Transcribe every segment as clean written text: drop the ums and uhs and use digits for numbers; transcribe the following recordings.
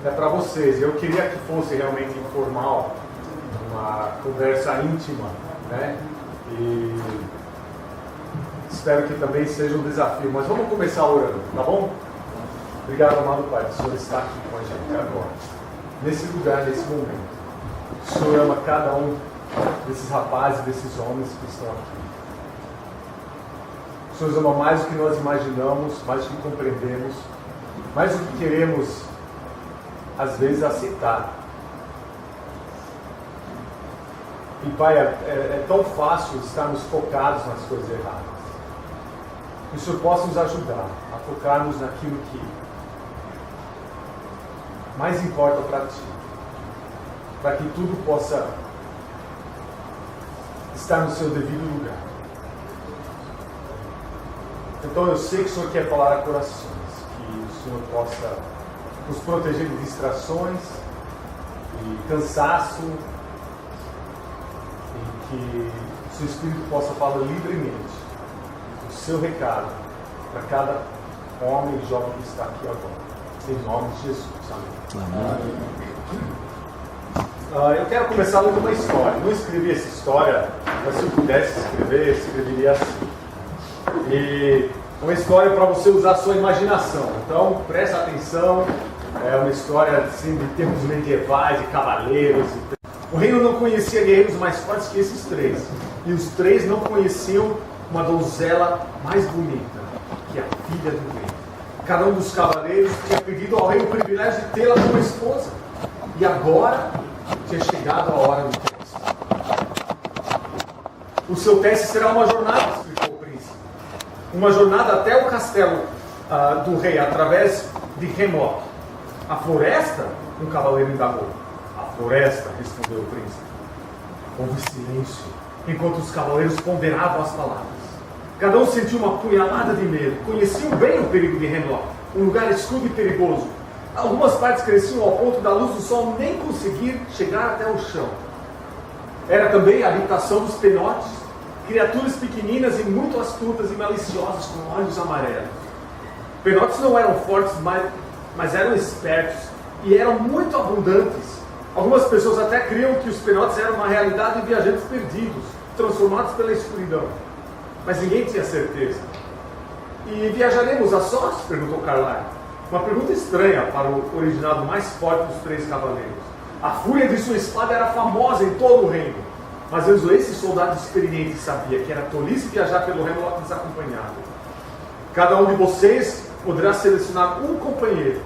é para vocês. Eu queria que fosse realmente informal, uma conversa íntima, né? E espero que também seja um desafio. Mas vamos começar orando, tá bom? Obrigado, amado Pai, que o Senhor está aqui com a gente agora, nesse lugar, nesse momento. O Senhor ama cada um desses rapazes, desses homens que estão aqui. O Senhor ama mais do que nós imaginamos, mais do que compreendemos, mais do que queremos, às vezes, aceitar. E Pai, é tão fácil estarmos focados nas coisas erradas. Que o Senhor possa nos ajudar a focarmos naquilo que mais importa para Ti, para que tudo possa estar no seu devido lugar. Então eu sei que o Senhor quer falar a corações, que o Senhor possa nos proteger de distrações e cansaço, e que o seu Espírito possa falar livremente o seu recado para cada homem e jovem que está aqui agora. Em nome de Jesus. Amém. Eu quero começar lendo uma história. Não escrevi essa história, mas se eu pudesse escrever, escreveria assim. E uma história para você usar a sua imaginação. Então, presta atenção. É uma história assim, de tempos medievais, de cavaleiros. O reino não conhecia guerreiros mais fortes que esses três. E os três não conheciam uma donzela mais bonita que a filha do rei. Cada um dos cavaleiros tinha pedido ao rei o privilégio de tê-la como esposa. E agora tinha chegado a hora do teste. O seu teste será uma jornada, explicou o príncipe. Uma jornada até o castelo do rei, através de Hemlock. A floresta? Um cavaleiro indagou. A floresta, respondeu o príncipe. Houve silêncio, enquanto os cavaleiros ponderavam as palavras. Cada um sentiu uma punhalada de medo. Conheciam bem o perigo de Hemlock, um lugar escuro e perigoso. Algumas partes cresciam ao ponto da luz do sol nem conseguir chegar até o chão. Era também a habitação dos penotes, criaturas pequeninas e muito astutas e maliciosas com olhos amarelos. Penotes não eram fortes, mas eram espertos e eram muito abundantes. Algumas pessoas até criam que os penotes eram uma realidade de viajantes perdidos, transformados pela escuridão. Mas ninguém tinha certeza. E viajaremos a sós? Perguntou Carlyle. Uma pergunta estranha para o originado mais forte dos três cavaleiros. A fúria de sua espada era famosa em todo o reino. Mas mesmo esse soldado experiente sabia que era tolice viajar pelo Hemlock desacompanhado. Cada um de vocês poderá selecionar um companheiro.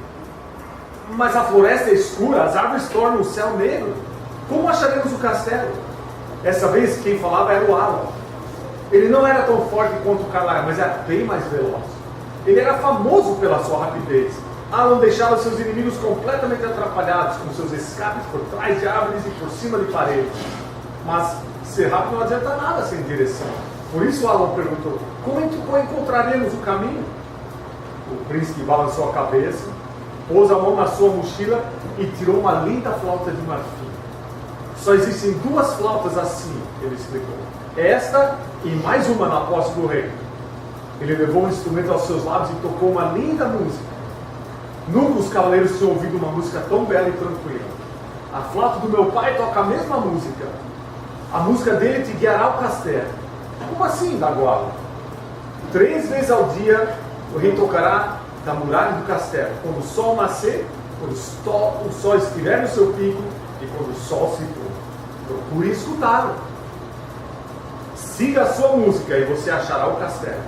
Mas a floresta é escura, as árvores tornam o céu negro. Como acharemos o castelo? Essa vez quem falava era o Alan. Ele não era tão forte quanto o Carlyle, mas era bem mais veloz. Ele era famoso pela sua rapidez. Alan deixava seus inimigos completamente atrapalhados, com seus escapes por trás de árvores e por cima de paredes. Mas ser rápido não adianta nada sem direção. Por isso Alan perguntou, como encontraremos o caminho? O príncipe balançou a cabeça, pôs a mão na sua mochila e tirou uma linda flauta de marfim. Só existem duas flautas assim, ele explicou. Esta e mais uma na posse do rei. Ele levou o instrumento aos seus lábios e tocou uma linda música. Nunca os cavaleiros tinham ouvido uma música tão bela e tranquila. A flauta do meu pai toca a mesma música. A música dele te guiará ao castelo. Como assim, Daguala? 3 vezes ao dia o rei tocará da muralha do castelo. Quando o sol nascer, quando o sol estiver no seu pico e quando o sol se pôr. Procure escutá-lo. Siga a sua música e você achará o castelo.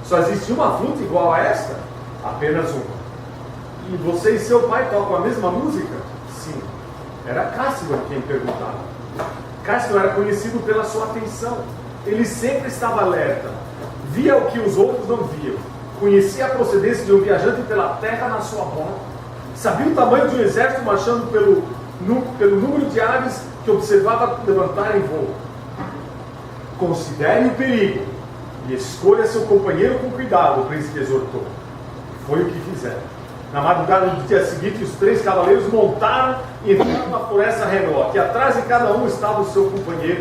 Só existe uma flauta igual a esta? Apenas uma. E você e seu pai tocam a mesma música? Sim. Era Cassian quem perguntava. Cassian era conhecido pela sua atenção. Ele sempre estava alerta. Via o que os outros não viam. Conhecia a procedência de um viajante pela terra na sua rota. Sabia o tamanho de um exército marchando pelo número de aves que observava levantar em voo. Considere o perigo e escolha seu companheiro com cuidado, o príncipe exortou. Foi o que fizeram. Na madrugada do dia seguinte, os 3 cavaleiros montaram e entraram na floresta Hemlock, e atrás de cada um estava o seu companheiro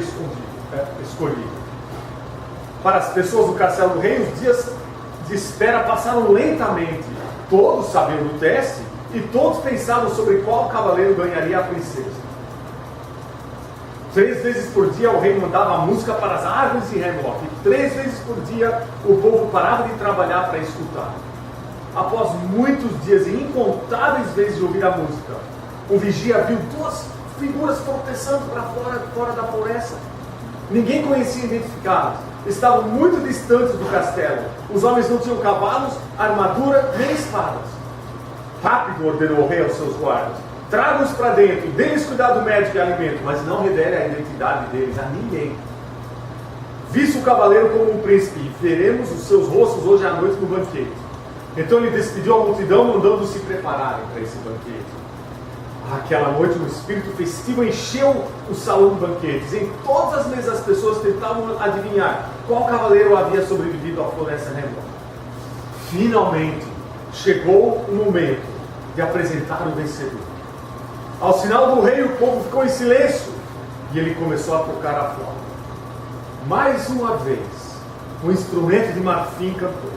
escolhido. Para as pessoas do castelo do rei, os dias de espera passaram lentamente. Todos sabiam do teste e todos pensavam sobre qual cavaleiro ganharia a princesa. 3 vezes por dia o rei mandava música para as árvores de Hemlock, e 3 vezes por dia o povo parava de trabalhar para escutar. Após muitos dias e incontáveis vezes de ouvir a música, o vigia viu 2 figuras tropeçando para fora da floresta. Ninguém conhecia identificá-los. Estavam muito distantes do castelo. Os homens não tinham cavalos, armadura nem espadas. Rápido, ordenou o rei aos seus guardas. Traga-os para dentro, dê-lhes cuidado médico e alimento, mas não revele a identidade deles a ninguém. Viste o cavaleiro como um príncipe, e veremos os seus rostos hoje à noite no banquete. Então ele despediu a multidão, mandando se prepararem para esse banquete. Aquela noite o espírito festivo encheu o salão de banquetes. Em todas as mesas as pessoas tentavam adivinhar qual cavaleiro havia sobrevivido à floresta Hemlock. Finalmente chegou o momento de apresentar o vencedor. Ao sinal do rei, o povo ficou em silêncio e ele começou a tocar a flauta. Mais uma vez, o instrumento de marfim cantou.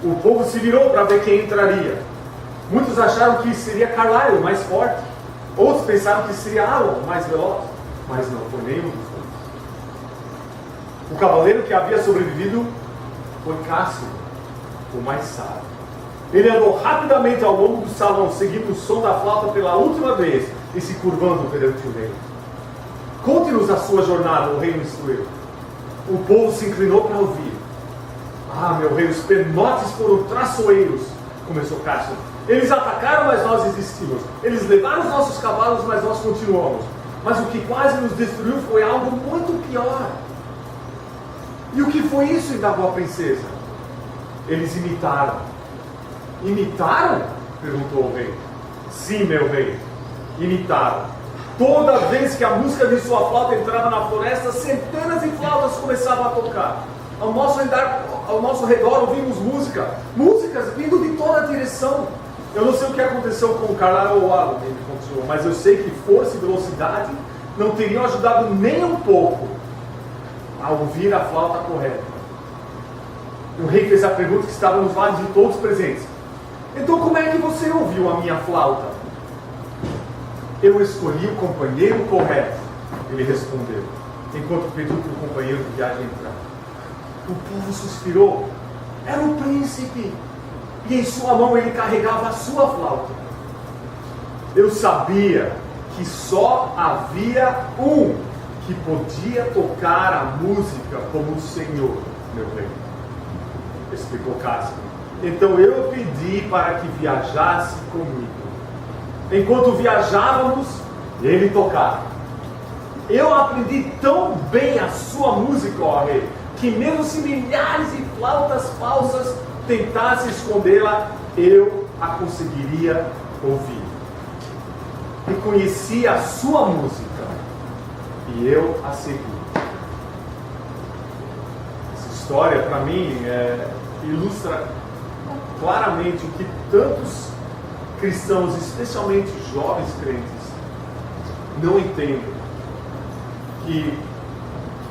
O povo se virou para ver quem entraria. Muitos acharam que seria Carlyle, o mais forte. Outros pensaram que seria Alon, o mais veloz. Mas não foi nenhum dos dois. O cavaleiro que havia sobrevivido foi Cássio, o mais sábio. Ele andou rapidamente ao longo do salão, seguindo o som da flauta pela última vez e se curvando perante o rei. Conte-nos a sua jornada, o rei o instruiu. O povo se inclinou para ouvir. Ah, meu rei, os penotes foram traiçoeiros, começou Cássio. Eles atacaram, mas nós desistimos. Eles levaram os nossos cavalos, mas nós continuamos. Mas o que quase nos destruiu foi algo muito pior. E o que foi isso? Indagou a princesa. Eles imitaram. Imitaram? Perguntou o rei. Sim, meu rei, imitaram. Toda vez que a música de sua flauta entrava na floresta, centenas de flautas começavam a tocar. Ao nosso redor ouvimos músicas vindo de toda a direção. Eu não sei o que aconteceu com o Carlyle ou Alon, ele continuou, mas eu sei que força e velocidade não teriam ajudado nem um pouco a ouvir a flauta correta. O rei fez a pergunta que estava nos lados de todos presentes. Então como é que você ouviu a minha flauta? Eu escolhi o companheiro correto, ele respondeu, enquanto pediu para o companheiro de viagem entrar. O povo suspirou. Era o príncipe. E em sua mão ele carregava a sua flauta. Eu sabia que só havia um que podia tocar a música como o Senhor, meu rei, explicou Cássio. Então eu pedi para que viajasse comigo. Enquanto viajávamos, ele tocava. Eu aprendi tão bem a sua música, ó rei, que mesmo se milhares de flautas falsas tentassem escondê-la, eu a conseguiria ouvir. Reconheci a sua música e eu a segui. Essa história, para mim, ilustra claramente o que tantos cristãos, especialmente jovens crentes, não entendem. Que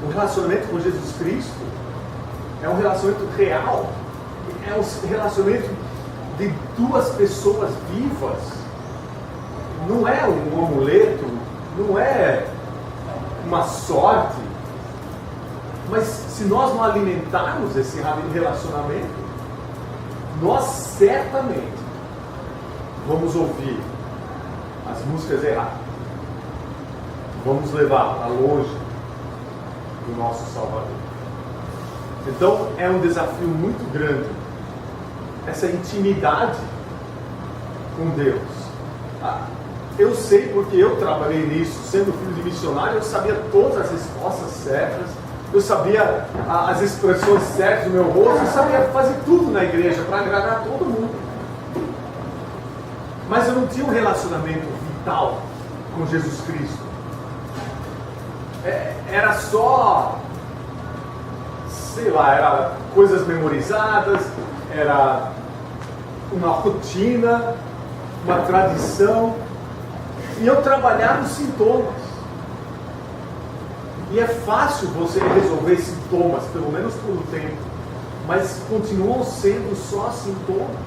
o relacionamento com Jesus Cristo é um relacionamento real, é um relacionamento de 2 pessoas vivas. Não é um amuleto, não é uma sorte. Mas se nós não alimentarmos esse relacionamento, nós certamente vamos ouvir as músicas erradas. Vamos levar para longe do nosso Salvador. Então é um desafio muito grande essa intimidade com Deus. Eu sei porque eu trabalhei nisso, sendo filho de missionário, eu sabia todas as respostas certas, eu sabia as expressões certas do meu rosto, eu sabia fazer tudo na igreja para agradar todo mundo. Mas eu não tinha um relacionamento vital com Jesus Cristo. Era só, sei lá, era coisas memorizadas, era uma rotina, uma tradição, e eu trabalhava os sintomas. E é fácil você resolver sintomas, pelo menos por um tempo, mas continuam sendo só sintomas.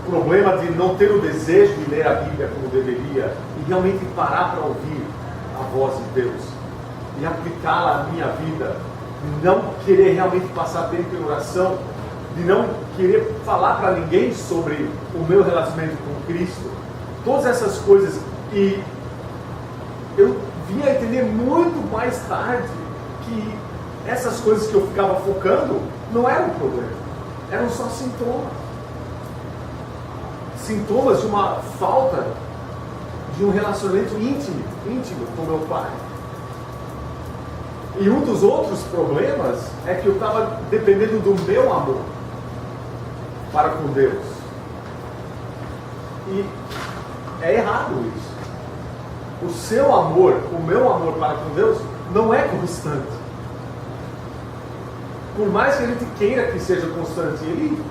problema de não ter o desejo de ler a Bíblia como deveria e realmente parar para ouvir a voz de Deus e aplicá-la à minha vida, de não querer realmente passar tempo em oração, de não querer falar para ninguém sobre o meu relacionamento com Cristo, todas essas coisas. E eu vim a entender muito mais tarde que essas coisas que eu ficava focando não eram problema, eram só sintomas. Sintomas de uma falta de um relacionamento íntimo com meu pai. E um dos outros problemas é que eu estava dependendo do meu amor para com Deus. E é errado isso. O seu amor, o meu amor para com Deus, não é constante. Por mais que a gente queira que seja constante, ele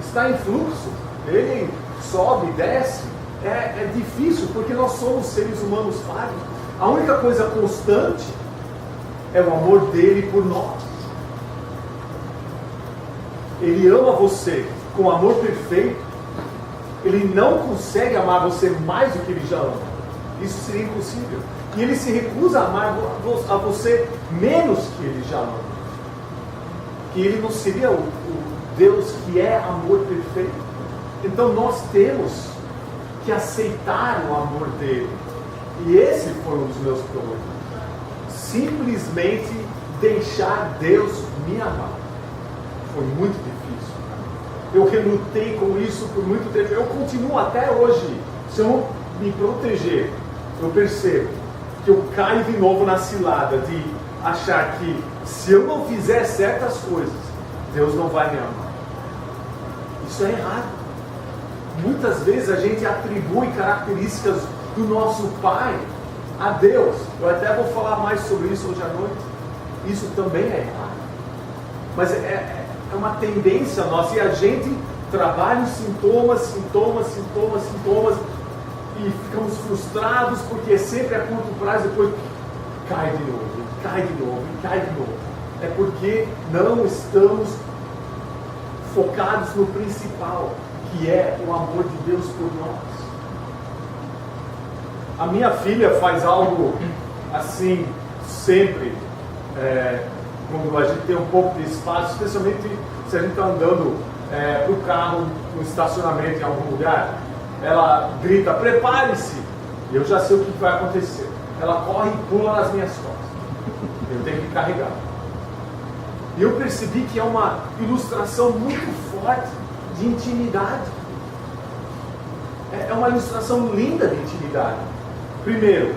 está em fluxo. Ele sobe, desce. É difícil, porque nós somos seres humanos falhos. A única coisa constante é o amor dele por nós. Ele ama você com amor perfeito. Ele não consegue amar você mais do que ele já ama. Isso seria impossível. E ele se recusa a amar a você menos que ele já ama. Que ele não seria o Deus que é amor perfeito. Então nós temos que aceitar o amor dele. E esse foi um dos meus problemas. Simplesmente deixar Deus me amar. Foi muito difícil. Eu relutei com isso por muito tempo. Eu continuo até hoje. Se eu não me proteger, eu percebo que eu caio de novo na cilada de achar que se eu não fizer certas coisas, Deus não vai me amar. Isso é errado. Muitas vezes a gente atribui características do nosso Pai a Deus. Eu até vou falar mais sobre isso hoje à noite. Isso também é errado. Mas é uma tendência nossa. E a gente trabalha os sintomas, e ficamos frustrados porque sempre a curto prazo, depois cai de novo. É porque não estamos focados no principal, que é o amor de Deus por nós. A minha filha faz algo assim sempre, quando a gente tem um pouco de espaço, especialmente se a gente está andando para o carro no estacionamento em algum lugar. Ela grita, prepare-se! E eu já sei o que vai acontecer. Ela corre e pula nas minhas costas. Eu tenho que carregar. E eu percebi que é uma ilustração muito forte de intimidade. É uma ilustração linda de intimidade. Primeiro,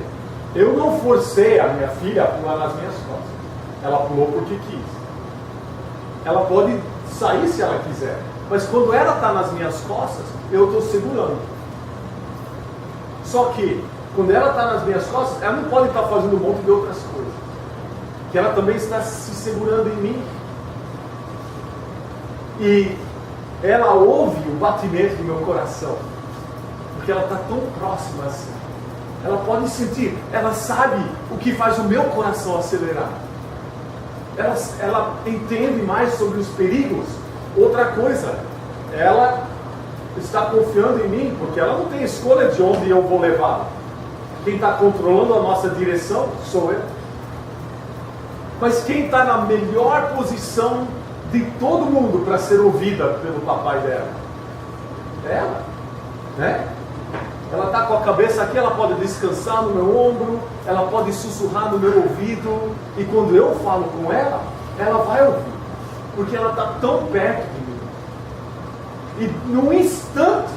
eu não forcei a minha filha a pular nas minhas costas. Ela pulou porque quis. Ela pode sair se ela quiser. Mas quando ela está nas minhas costas, eu estou segurando. Só que, quando ela está nas minhas costas, ela não pode estar fazendo um monte de outras coisas. Que ela também está se segurando em mim. E ela ouve o batimento do meu coração. Porque ela está tão próxima assim. Ela pode sentir, ela sabe o que faz o meu coração acelerar. Ela entende mais sobre os perigos. Outra coisa, ela está confiando em mim, porque ela não tem escolha de onde eu vou levá-la. Quem está controlando a nossa direção sou eu. Mas quem está na melhor posição de todo mundo para ser ouvida pelo papai dela? Ela, né? Ela está com a cabeça aqui, ela pode descansar no meu ombro, ela pode sussurrar no meu ouvido, e quando eu falo com ela, ela vai ouvir, porque ela está tão perto de mim. E num instante,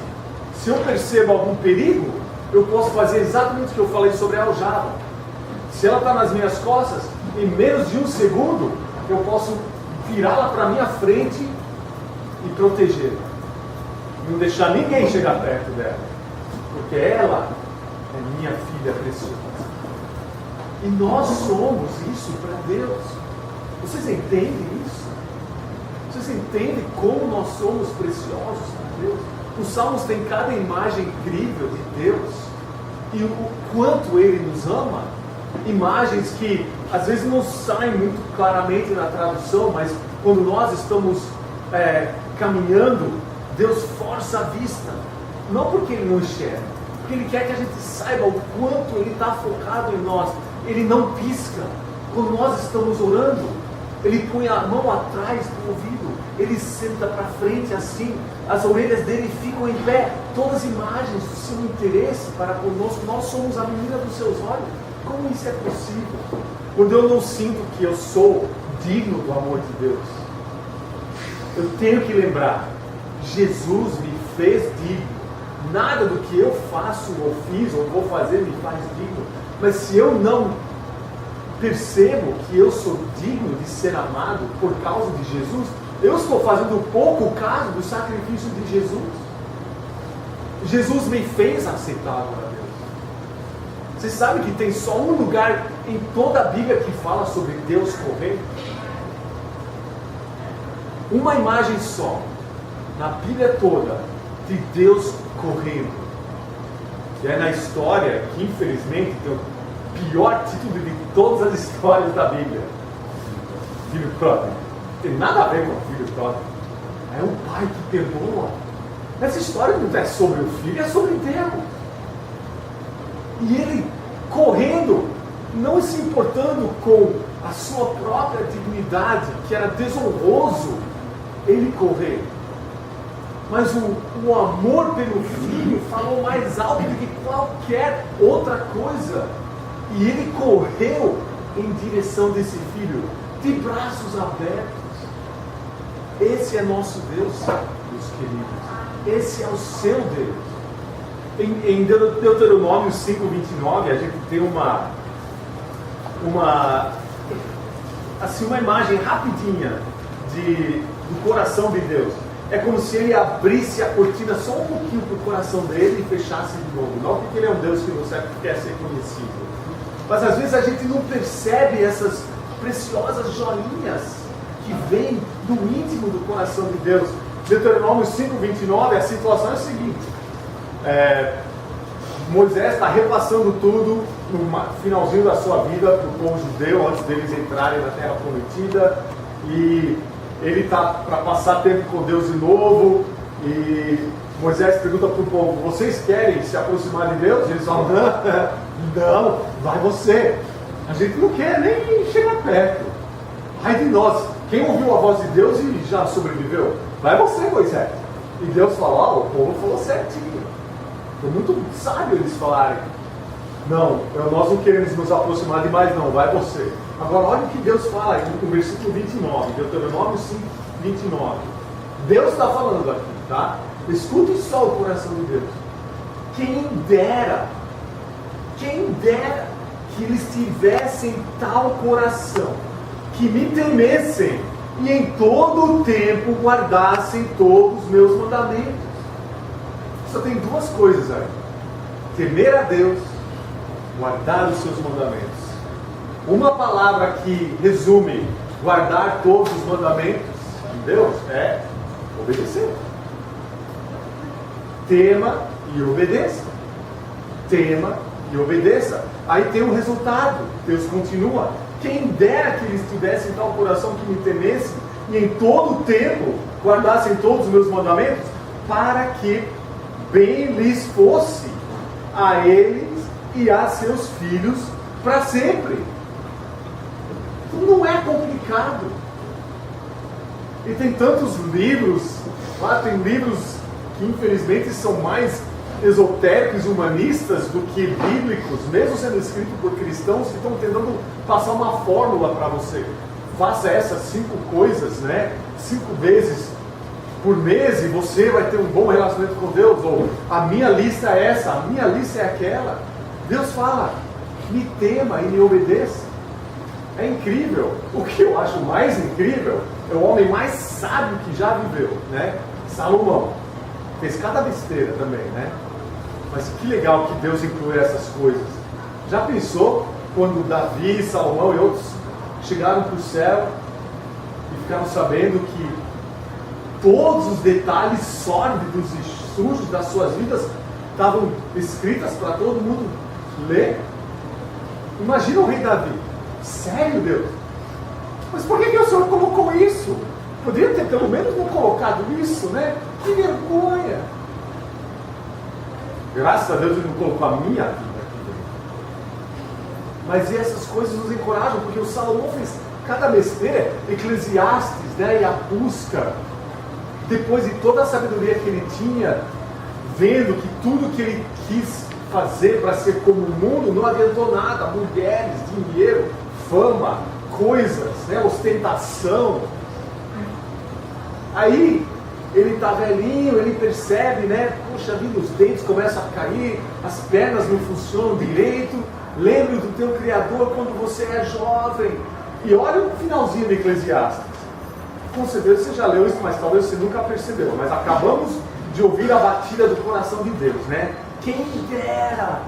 se eu percebo algum perigo, eu posso fazer exatamente o que eu falei sobre a aljava. Se ela está nas minhas costas, em menos de um segundo, eu posso virá-la para a minha frente e protegê-la. Não deixar ninguém chegar perto dela. Porque ela é minha filha preciosa. E nós somos isso para Deus. Vocês entendem isso? Vocês entendem como nós somos preciosos para Deus? Os Salmos têm cada imagem incrível de Deus. E o quanto Ele nos ama. Imagens que às vezes não saem muito claramente na tradução, mas quando nós estamos caminhando Deus força a vista, não porque Ele não enxerga, porque Ele quer que a gente saiba o quanto Ele está focado em nós. Ele não pisca. Quando nós estamos orando, Ele põe a mão atrás do ouvido, Ele senta para frente assim, as orelhas dele ficam em pé, todas as imagens do seu interesse para conosco. Nós somos a menina dos seus olhos. Como isso é possível? Quando eu não sinto que eu sou digno do amor de Deus, eu tenho que lembrar, Jesus me fez digno. Nada do que eu faço ou fiz ou vou fazer me faz digno. Mas se eu não percebo que eu sou digno de ser amado por causa de Jesus, eu estou fazendo pouco caso do sacrifício de Jesus. Jesus me fez aceitável a Deus. Vocês sabem que tem só um lugar em toda a Bíblia que fala sobre Deus correndo? Uma imagem só, na Bíblia toda, de Deus correndo. Que é na história que infelizmente tem o pior título de todas as histórias da Bíblia. Filho pródigo. Não tem nada a ver com o filho pródigo. É um pai que perdoa. Essa história não é sobre o filho, é sobre Deus. E ele correndo, não se importando com a sua própria dignidade, que era desonroso ele correr. Mas o amor pelo filho falou mais alto do que qualquer outra coisa. E ele correu em direção desse filho, de braços abertos. Esse é nosso Deus, meus queridos. Esse é o seu Deus. Em Deuteronômio 5:29, a gente tem uma imagem rapidinha do coração de Deus. É como se ele abrisse a cortina só um pouquinho para o coração dele e fechasse de novo. Não porque ele é um Deus que você quer ser conhecido. Mas às vezes a gente não percebe essas preciosas joinhas que vêm do íntimo do coração de Deus. Deuteronômio 5:29, a situação é a seguinte. Moisés está repassando tudo no finalzinho da sua vida para o povo judeu, antes deles entrarem na terra prometida. E ele está para passar tempo com Deus de novo. E Moisés pergunta para o povo: vocês querem se aproximar de Deus? E eles falam: não, vai você. A gente não quer nem chegar perto. Ai de nós, quem ouviu a voz de Deus e já sobreviveu? Vai você, Moisés. E Deus falou: o povo falou certinho. Foi muito sábio eles falarem: não, nós não queremos nos aproximar demais não, vai você. Agora olha o que Deus fala no versículo 29, Deuteronômio 5:29. Deus está falando aqui, tá? Escute só o coração de Deus. Quem dera que eles tivessem tal coração, que me temessem e em todo o tempo guardassem todos os meus mandamentos. Só tem duas coisas aí: temer a Deus, guardar os seus mandamentos. Uma palavra que resume guardar todos os mandamentos de Deus é obedecer. Tema e obedeça. Tema e obedeça. Aí tem um resultado. Deus continua: quem dera que eles tivessem tal coração que me temessem e em todo o tempo guardassem todos os meus mandamentos, para que bem lhes fosse a eles e a seus filhos para sempre. Não é complicado. E tem tantos livros, tem livros que infelizmente são mais esotéricos e humanistas do que bíblicos, mesmo sendo escritos por cristãos, que estão tentando passar uma fórmula para você. Faça essas 5 coisas, 5 vezes por mês e você vai ter um bom relacionamento com Deus. Ou a minha lista é essa, a minha lista é aquela. Deus fala: me tema e me obedeça. É incrível. O que eu acho mais incrível é o homem mais sábio que já viveu, Salomão. Fez cada besteira também, Mas que legal que Deus inclui essas coisas. Já pensou quando Davi, Salomão e outros chegaram para o céu e ficaram sabendo que todos os detalhes sórdidos e sujos das suas vidas estavam escritas para todo mundo ler? Imagina o rei Davi: sério, Deus? Mas por que o Senhor colocou isso? Poderia ter pelo menos não colocado isso, Que vergonha! Graças a Deus ele não colocou a minha vida aqui dentro. Mas essas coisas nos encorajam, porque o Salomão fez cada besteira. Eclesiastes, né, e a busca, depois de toda a sabedoria que ele tinha, vendo que tudo que ele quis fazer para ser como o mundo não adiantou nada. Mulheres, dinheiro, fama, coisas, né, ostentação. Aí ele está velhinho, ele percebe, né? Puxa vida, os dentes começam a cair, as pernas não funcionam direito. Lembre do teu Criador quando você é jovem. E olha o finalzinho de Eclesiastes. Com certeza você já leu isso, mas talvez você nunca percebeu. Mas acabamos de ouvir a batida do coração de Deus, né? Quem dera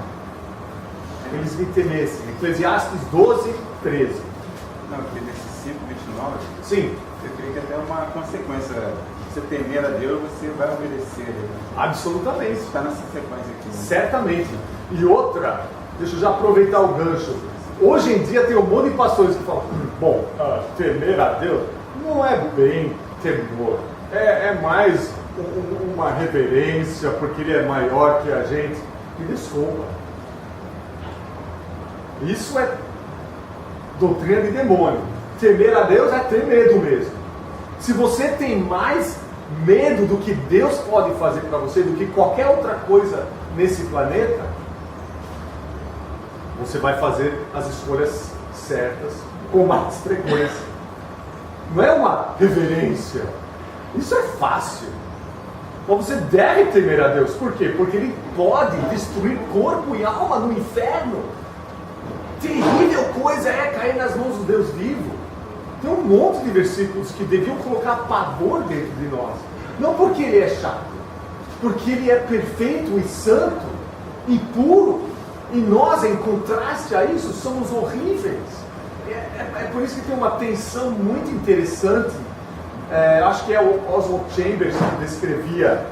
eles me temessem. Eclesiastes 12, 13. Não, porque nesse 5:29, sim, você teria que ter uma consequência. Se você temer a Deus, você vai obedecer. Né? Absolutamente. Isso está nessa sequência aqui. Né? Certamente. E outra, deixa eu já aproveitar o gancho. Hoje em dia tem um monte de pastores que falam: bom, temer a Deus não é bem temor. É mais uma reverência, porque Ele é maior que a gente. Me desculpa. Isso é doutrina de demônio. Temer a Deus é ter medo mesmo. Se você tem mais medo do que Deus pode fazer para você, do que qualquer outra coisa nesse planeta, você vai fazer as escolhas certas com mais frequência. Não é uma reverência. Isso é fácil. Mas você deve temer a Deus. Por quê? Porque Ele pode destruir corpo e alma no inferno. Terrível coisa é cair nas mãos do Deus vivo. Tem um monte de versículos que deviam colocar pavor dentro de nós. Não porque Ele é chato, porque Ele é perfeito e santo e puro. E nós, em contraste a isso, somos horríveis. É por isso que tem uma tensão muito interessante. Acho que é o Oswald Chambers que descrevia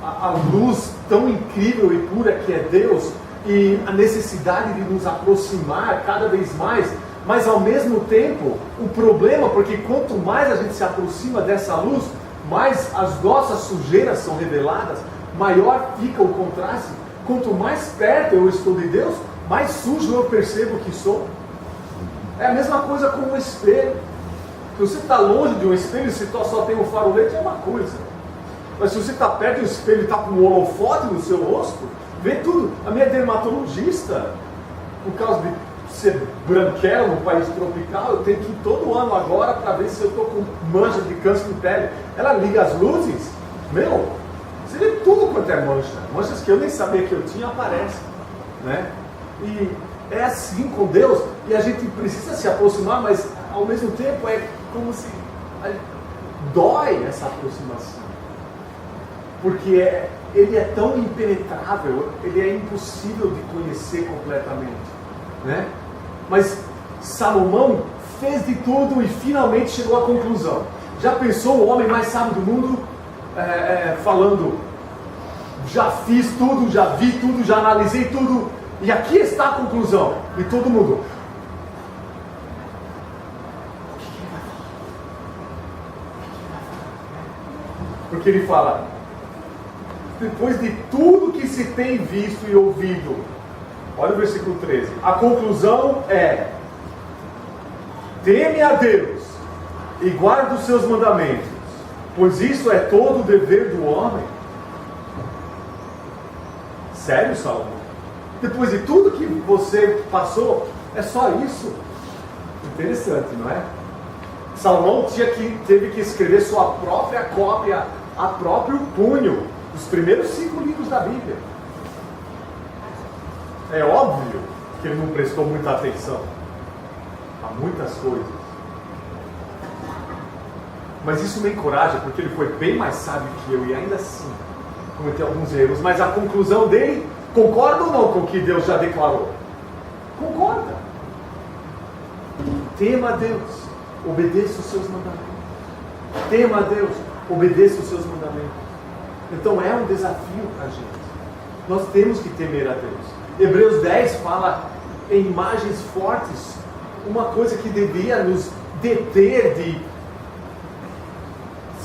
a luz tão incrível e pura que é Deus, e a necessidade de nos aproximar cada vez mais, mas ao mesmo tempo o problema, porque quanto mais a gente se aproxima dessa luz, mais as nossas sujeiras são reveladas, maior fica o contraste. Quanto mais perto eu estou de Deus, mais sujo eu percebo que sou. É a mesma coisa com um espelho. Se você está longe de um espelho, se só tem um farolete, é uma coisa. Mas se você está perto do espelho e está com um holofote no seu rosto, vê tudo. A minha dermatologista, por causa de ser branquela no país tropical, eu tenho que ir todo ano agora para ver se eu estou com mancha de câncer de pele. Ela liga as luzes, você vê tudo quanto é mancha. Manchas que eu nem sabia que eu tinha aparecem, né? E é assim com Deus, e a gente precisa se aproximar, mas ao mesmo tempo é como se dói essa aproximação, porque Ele é tão impenetrável, Ele é impossível de conhecer completamente, né? Mas Salomão fez de tudo e finalmente chegou à conclusão. Já pensou o homem mais sábio do mundo falando: já fiz tudo, já vi tudo, já analisei tudo, e aqui está a conclusão. E todo mundo: o que ele vai falar? Porque ele fala: depois de tudo que se tem visto e ouvido, olha o versículo 13, a conclusão é: teme a Deus e guarda os seus mandamentos, pois isso é todo o dever do homem. Sério, Salomão? Depois de tudo que você passou, é só isso? Interessante, não é? Salomão teve que escrever sua própria cópia a próprio punho dos primeiros 5 livros da Bíblia. É óbvio que ele não prestou muita atenção a muitas coisas. Mas isso me encoraja, porque ele foi bem mais sábio que eu e ainda assim cometeu alguns erros. Mas a conclusão dele, concorda ou não com o que Deus já declarou? Concorda. Tema a Deus, obedeça os seus mandamentos. Tema a Deus, obedeça os seus mandamentos. Então é um desafio para a gente. Nós temos que temer a Deus. Hebreus 10 fala em imagens fortes, uma coisa que devia nos deter de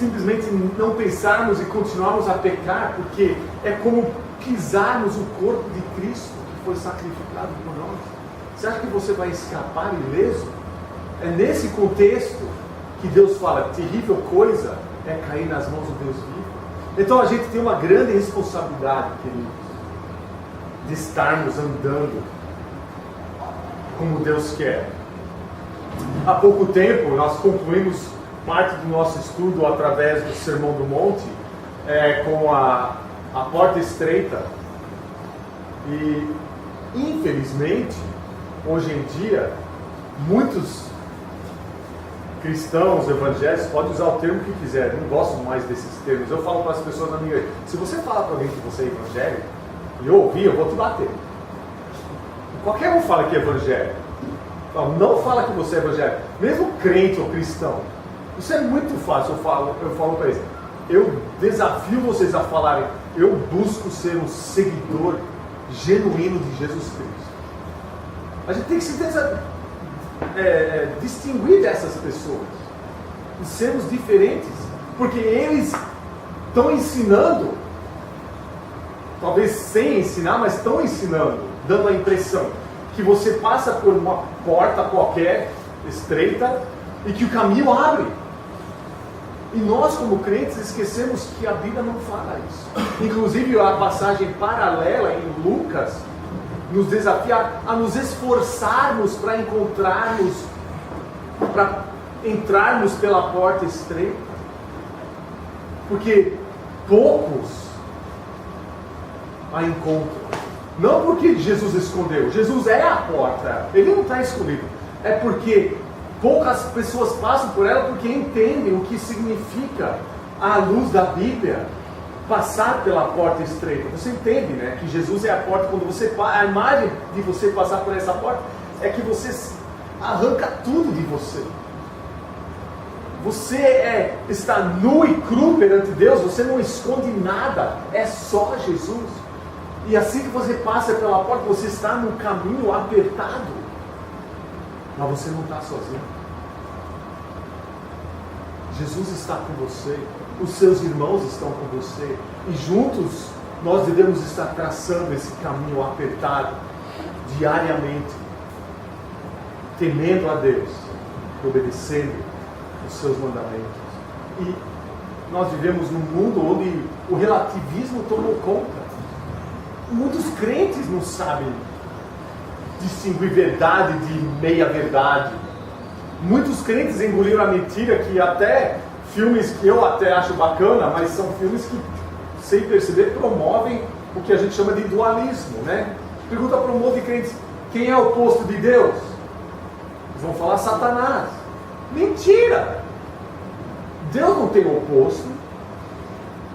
simplesmente não pensarmos e continuarmos a pecar, porque é como pisarmos o corpo de Cristo que foi sacrificado por nós. Você acha que você vai escapar ileso? É nesse contexto que Deus fala, terrível coisa é cair nas mãos do Deus vivo. Então a gente tem uma grande responsabilidade, queridos, de estarmos andando como Deus quer. Há pouco tempo nós concluímos parte do nosso estudo através do Sermão do Monte, com a porta estreita. E infelizmente, hoje em dia, muitos cristãos, evangélicos, podem usar o termo que quiser, não gosto mais desses termos. Eu falo para as pessoas na minha igreja, se você falar para alguém que você é evangélico, e eu ouvir, eu vou te bater. Qualquer um fala que é evangélico. Não fala que você é evangélico. Mesmo crente ou cristão. Isso é muito fácil, eu falo para eles. Eu desafio vocês a falarem, eu busco ser um seguidor genuíno de Jesus Cristo. A gente tem que se distinguir dessas pessoas e sermos diferentes, porque eles estão ensinando, talvez sem ensinar, mas estão ensinando, dando a impressão que você passa por uma porta qualquer estreita e que o caminho abre. E nós, como crentes, esquecemos que a Bíblia não fala isso. Inclusive, a passagem paralela em Lucas nos desafia a nos esforçarmos para entrarmos pela porta estreita. Porque poucos a encontram. Não porque Jesus escondeu. Jesus é a porta. Ele não está escondido. É porque poucas pessoas passam por ela porque entendem o que significa, à luz da Bíblia, passar pela porta estreita. Você entende, né? Que Jesus é a porta. Quando você, a imagem de você passar por essa porta é que você arranca tudo de você. Você está nu e cru perante Deus. Você não esconde nada. É só Jesus. E assim que você passa pela porta, você está num caminho apertado. Mas você não está sozinho. Jesus está com você. Os seus irmãos estão com você. E juntos nós devemos estar traçando esse caminho apertado diariamente, temendo a Deus, obedecendo os seus mandamentos. E nós vivemos num mundo onde o relativismo tomou conta. Muitos crentes não sabem distinguir verdade de meia-verdade. Muitos crentes engoliram a mentira, que até filmes que eu até acho bacana, mas são filmes que, sem perceber, promovem o que a gente chama de dualismo, né? Pergunta para um monte de crentes, quem é o oposto de Deus? Eles vão falar Satanás. Mentira! Deus não tem oposto.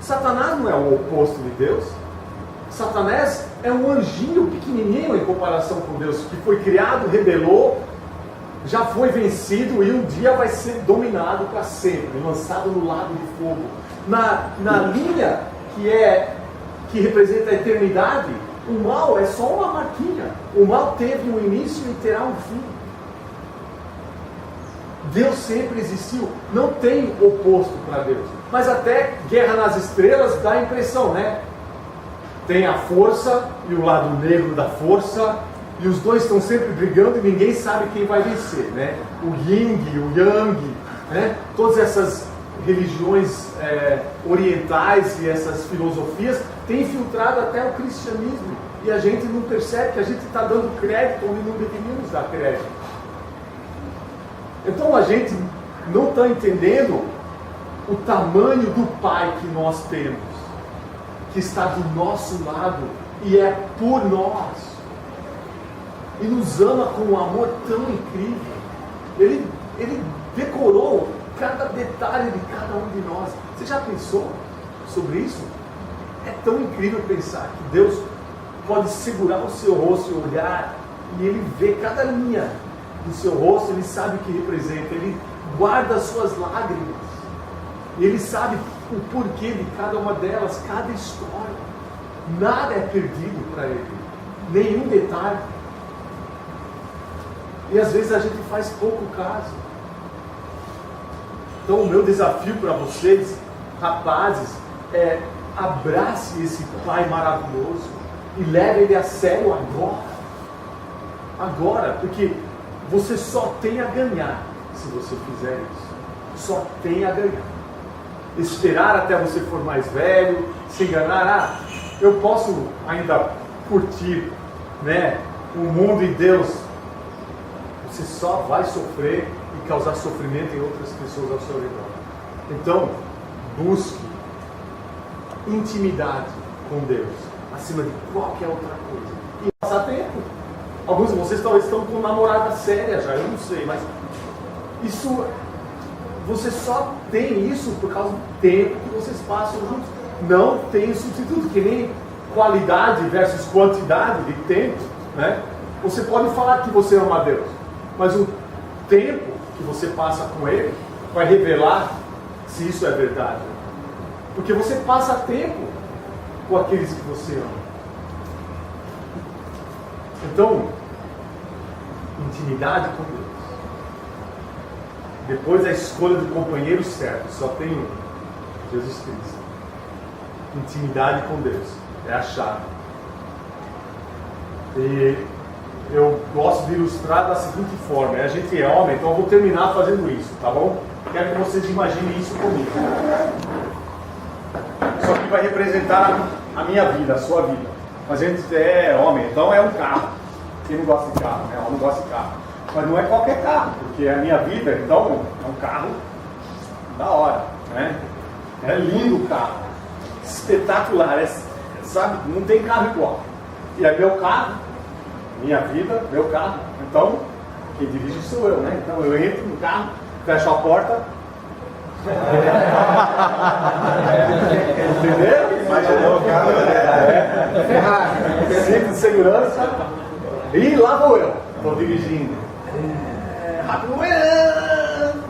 Satanás não é o oposto de Deus. Satanás é um anjinho pequenininho em comparação com Deus, que foi criado, rebelou, já foi vencido e um dia vai ser dominado para sempre, lançado no lago de fogo. Na linha que representa a eternidade, o mal é só uma marquinha. O mal teve um início e terá um fim. Deus sempre existiu, não tem oposto para Deus. Mas até Guerra nas Estrelas dá a impressão, né? Tem a força e o lado negro da força, e os dois estão sempre brigando e ninguém sabe quem vai vencer, né? O Yin, o Yang, né? Todas essas religiões orientais e essas filosofias têm infiltrado até o cristianismo, e a gente não percebe que a gente está dando crédito onde não deveríamos dar crédito. Então a gente não está entendendo o tamanho do Pai que nós temos, que está do nosso lado e é por nós, e nos ama com um amor tão incrível. Ele decorou cada detalhe de cada um de nós. Você já pensou sobre isso? É tão incrível pensar que Deus pode segurar o seu rosto e olhar, e Ele vê cada linha do seu rosto, Ele sabe o que representa, Ele guarda as suas lágrimas, e Ele sabe o porquê de cada uma delas, cada história. Nada é perdido para Ele, nenhum detalhe. E às vezes a gente faz pouco caso. Então o meu desafio para vocês, rapazes, é abrace esse pai maravilhoso e leve ele a sério agora. Agora, porque você só tem a ganhar se você fizer isso. Só tem a ganhar. Esperar até você for mais velho, se enganar, eu posso ainda curtir, né, o mundo e Deus. Você só vai sofrer e causar sofrimento em outras pessoas ao seu redor. Então, busque intimidade com Deus, acima de qualquer outra coisa. E passar tempo. Alguns de vocês talvez estão com namorada séria já, eu não sei, mas isso, você só tem isso por causa do tempo que vocês passam juntos. Não tem substituto, que nem qualidade versus quantidade de tempo, né? Você pode falar que você ama a Deus, mas o tempo que você passa com Ele vai revelar se isso é verdade. Porque você passa tempo com aqueles que você ama. Então, intimidade com Deus. Depois a escolha do companheiro certo, só tem um, Jesus Cristo. Intimidade com Deus é a chave. E eu gosto de ilustrar da seguinte forma: a gente é homem, então eu vou terminar fazendo isso, tá bom? Quero que vocês imaginem isso comigo. Isso aqui vai representar a minha vida, a sua vida. Mas a gente é homem, então é um carro. Quem não gosta de carro, né? Homem gosta de carro. Mas não é qualquer carro, porque é a minha vida, então é um carro da hora, né? É lindo o carro, espetacular, sabe? Não tem carro igual. E é meu carro, minha vida, meu carro. Então, quem dirige sou eu, né? Então eu entro no carro, fecho a porta. Entendeu? Imaginou o carro, Ferrari, cinto de segurança. E lá vou eu, estou dirigindo. Rápido,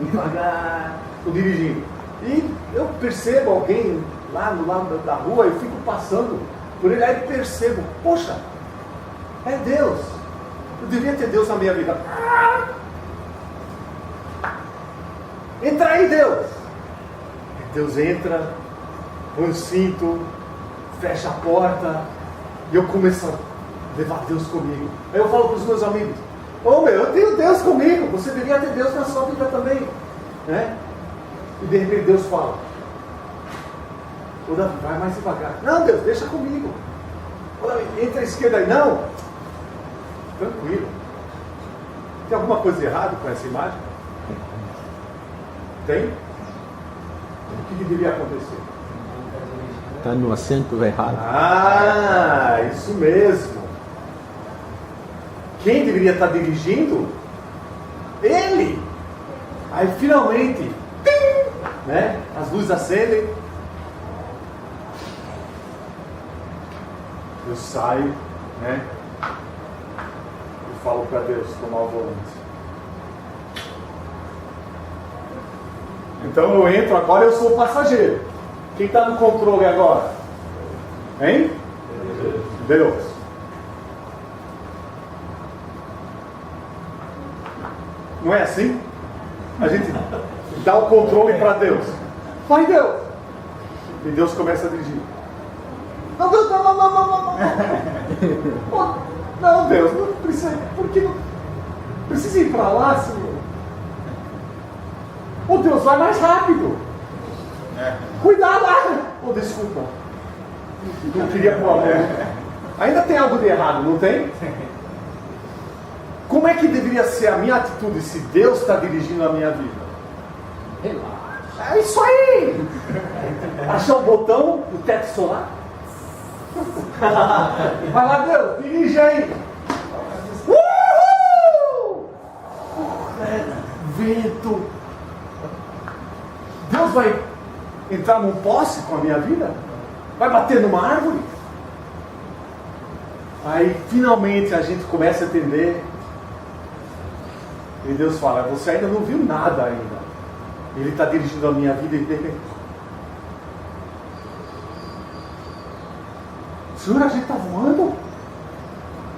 devagar, estou dirigindo. E eu percebo alguém lá no lado da rua, eu fico passando por ele, aí percebo, poxa, é Deus. Eu devia ter Deus na minha vida. Entra aí, Deus. Deus entra, põe o cinto, fecha a porta, e eu começo a levar Deus comigo. Aí eu falo para os meus amigos: ô meu, eu tenho Deus comigo, você deveria ter Deus na sua vida também, né? E de repente Deus fala: ô Davi, vai mais devagar. Não, Deus, deixa comigo. Ô Davi, entra à esquerda aí. Não, tranquilo. Tem alguma coisa errada com essa imagem? Tem? O que deveria acontecer? Está no assento errado. Ah, isso mesmo. Quem deveria estar dirigindo? Ele. Aí finalmente, tim, né? As luzes acendem. Eu saio, né? E falo para Deus tomar o volante. Então eu entro agora, eu sou o passageiro. Quem está no controle agora? Hein? Deus. Não é assim? A gente dá o controle para Deus. Vai, Deus! E Deus começa a dirigir. Não, Deus, não. Não, Deus, não precisa. Por que não precisa ir para lá, Senhor? Oh, Deus, vai mais rápido. Cuidado! Oh, desculpa. Não queria pôr a mão. Ainda tem algo de errado, não tem? Como é que deveria ser a minha atitude se Deus está dirigindo a minha vida? Relaxa. É isso aí! Achar o botão do teto solar? Vai lá, Deus, dirige aí! Uhul! Vento! Deus vai entrar num poste com a minha vida? Vai bater numa árvore? Aí finalmente a gente começa a entender. E Deus fala: você ainda não viu nada ainda. Ele está dirigindo a minha vida e de repente: Senhor, a gente está voando?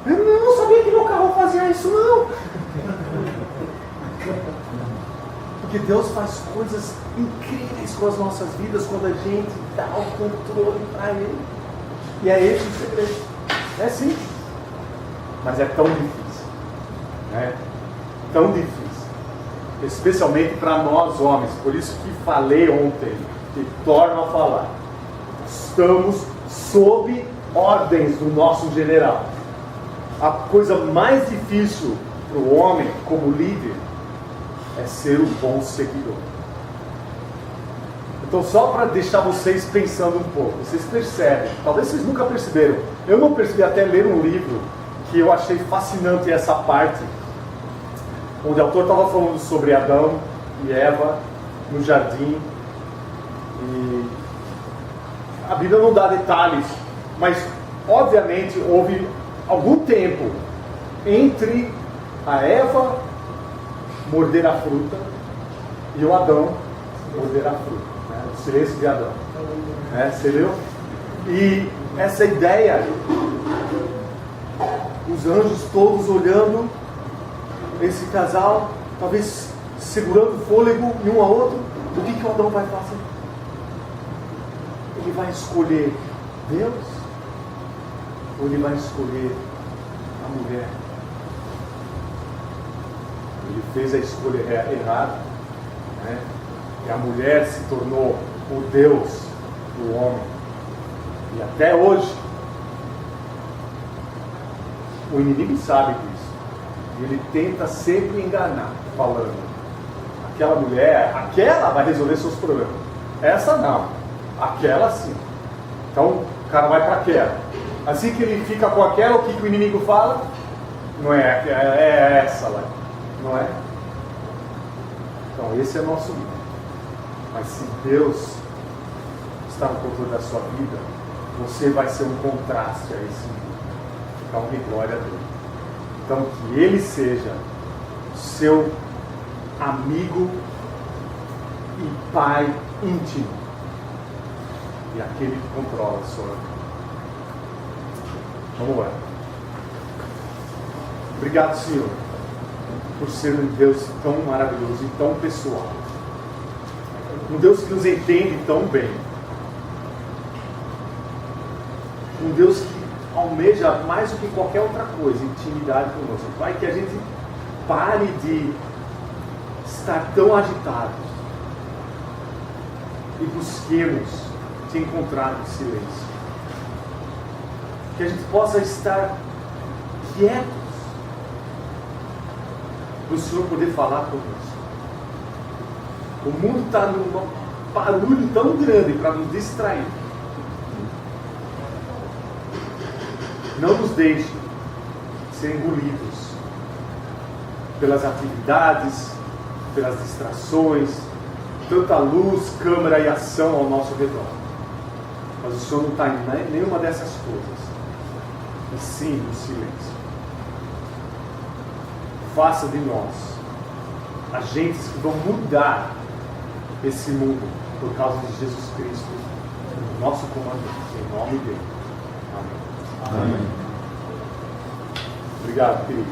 Eu não sabia que meu carro fazia isso, não. Porque Deus faz coisas incríveis com as nossas vidas quando a gente dá o controle para Ele. E é esse o segredo. É simples, mas é tão difícil. Né? Tão difícil. Especialmente para nós homens. Por isso que falei ontem, e torno a falar. Estamos sob ordens do nosso general. A coisa mais difícil para o homem, como líder, é ser um bom seguidor. Então, só para deixar vocês pensando um pouco, vocês percebem, talvez vocês nunca perceberam, eu não percebi até ler um livro que eu achei fascinante essa parte, onde o autor estava falando sobre Adão e Eva no jardim, e a Bíblia não dá detalhes, mas obviamente houve algum tempo entre a Eva morder a fruta e o Adão morder a fruta, né? O silêncio de Adão, né? Você viu? E essa ideia, os anjos todos olhando esse casal, talvez segurando o fôlego em um ao outro, o que o Adão vai fazer? Ele vai escolher Deus? Ou ele vai escolher a mulher? Ele fez a escolha errada, né? E a mulher se tornou o Deus do homem. E até hoje, o inimigo sabe disso. E ele tenta sempre enganar, falando: aquela mulher, aquela vai resolver seus problemas. Essa não, aquela sim. Então o cara vai para aquela. Assim que ele fica com aquela, o que o inimigo fala? Não é, é essa lá. Não é? Então esse é nosso livro. Mas se Deus está no controle da sua vida, você vai ser um contraste a esse livro. Então que glória a Deus. Então que Ele seja seu amigo e pai íntimo. E aquele que controla a sua vida. Vamos lá. Obrigado, Senhor, por ser um Deus tão maravilhoso e tão pessoal. Um Deus que nos entende tão bem. Um Deus que almeja mais do que qualquer outra coisa, intimidade conosco. Pai, que a gente pare de estar tão agitados e busquemos te encontrar no silêncio. Que a gente possa estar quietos para o Senhor poder falar conosco. O mundo está num barulho tão grande para nos distrair. Não nos deixe ser engolidos pelas atividades, pelas distrações, tanta luz, câmera e ação ao nosso redor. Mas o Senhor não está em nenhuma dessas coisas. E sim no silêncio. Faça de nós agentes que vão mudar esse mundo por causa de Jesus Cristo, nosso comandante, em nome dele. Amém. Amém. Obrigado, querido.